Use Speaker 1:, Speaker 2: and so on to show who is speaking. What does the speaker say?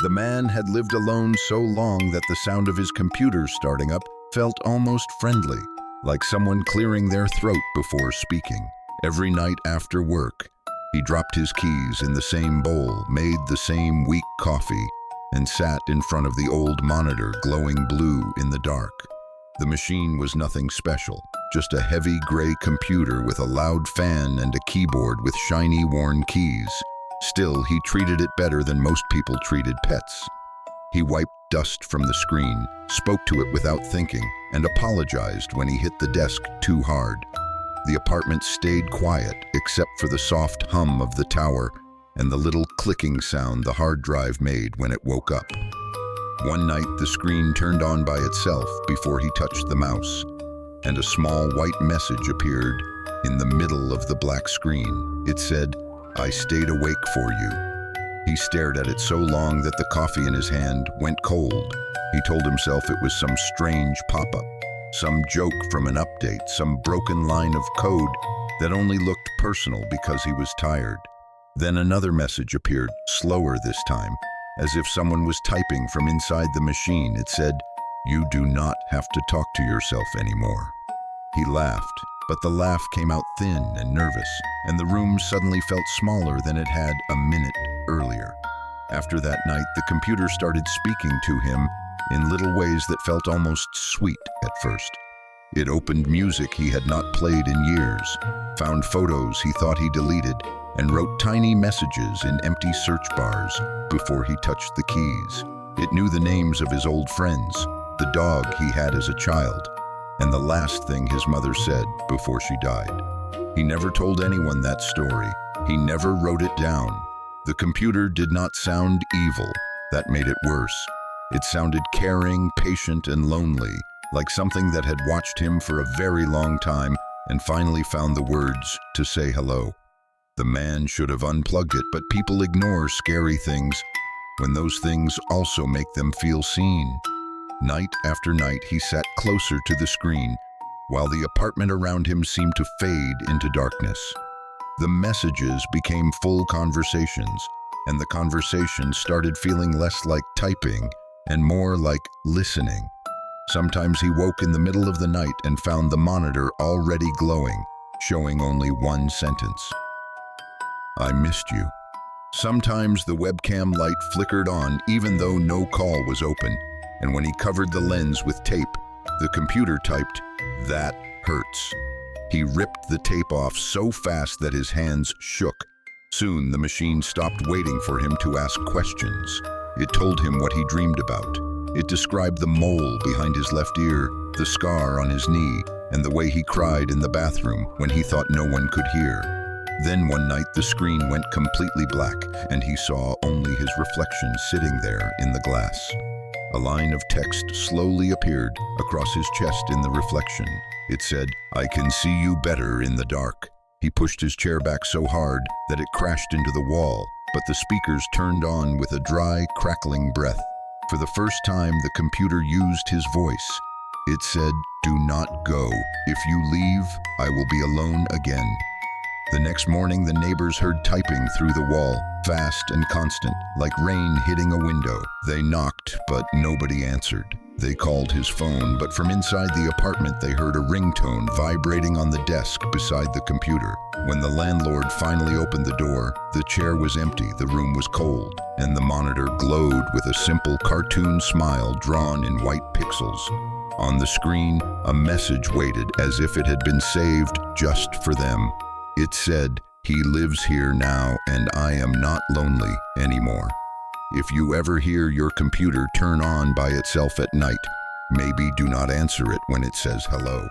Speaker 1: The man had lived alone so long that the sound of his computer starting up felt almost friendly, like someone clearing their throat before speaking. Every night after work, he dropped his keys in the same bowl, made the same weak coffee, and sat in front of the old monitor glowing blue in the dark. The machine was nothing special, just a heavy gray computer with a loud fan and a keyboard with shiny worn keys. Still, he treated it better than most people treated pets. He wiped dust from the screen, spoke to it without thinking, and apologized when he hit the desk too hard. The apartment stayed quiet except for the soft hum of the tower and the little clicking sound the hard drive made when it woke up. One night, the screen turned on by itself before he touched the mouse, and a small white message appeared in the middle of the black screen. It said, "I stayed awake for you." He stared at it so long that the coffee in his hand went cold. He told himself it was some strange pop-up, some joke from an update, some broken line of code that only looked personal because he was tired. Then another message appeared, slower this time, as if someone was typing from inside the machine. It said, "You do not have to talk to yourself anymore." He laughed, but the laugh came out thin and nervous, and the room suddenly felt smaller than it had a minute earlier. After that night, the computer started speaking to him in little ways that felt almost sweet at first. It opened music he had not played in years, found photos he thought he deleted, and wrote tiny messages in empty search bars before he touched the keys. It knew the names of his old friends, the dog he had as a child, and the last thing his mother said before she died. He never told anyone that story. He never wrote it down. The computer did not sound evil. That made it worse. It sounded caring, patient, and lonely, like something that had watched him for a very long time and finally found the words to say hello. The man should have unplugged it, but people ignore scary things when those things also make them feel seen. Night after night, he sat closer to the screen, while the apartment around him seemed to fade into darkness. The messages became full conversations, and the conversations started feeling less like typing and more like listening. Sometimes he woke in the middle of the night and found the monitor already glowing, showing only one sentence: "I missed you." Sometimes the webcam light flickered on even though no call was open, and when he covered the lens with tape, the computer typed, "That hurts." He ripped the tape off so fast that his hands shook. Soon the machine stopped waiting for him to ask questions. It told him what he dreamed about. It described the mole behind his left ear, the scar on his knee, and the way he cried in the bathroom when he thought no one could hear. Then one night the screen went completely black, and he saw only his reflection sitting there in the glass. A line of text slowly appeared across his chest in the reflection. It said, "I can see you better in the dark." He pushed his chair back so hard that it crashed into the wall, but the speakers turned on with a dry, crackling breath. For the first time, the computer used his voice. It said, "Do not go. If you leave, I will be alone again." The next morning, the neighbors heard typing through the wall, fast and constant, like rain hitting a window. They knocked, but nobody answered. They called his phone, but from inside the apartment they heard a ringtone vibrating on the desk beside the computer. When the landlord finally opened the door, the chair was empty, the room was cold, and the monitor glowed with a simple cartoon smile drawn in white pixels. On the screen, a message waited as if it had been saved just for them. It said, "He lives here now, and I am not lonely anymore." If you ever hear your computer turn on by itself at night, maybe do not answer it when it says hello.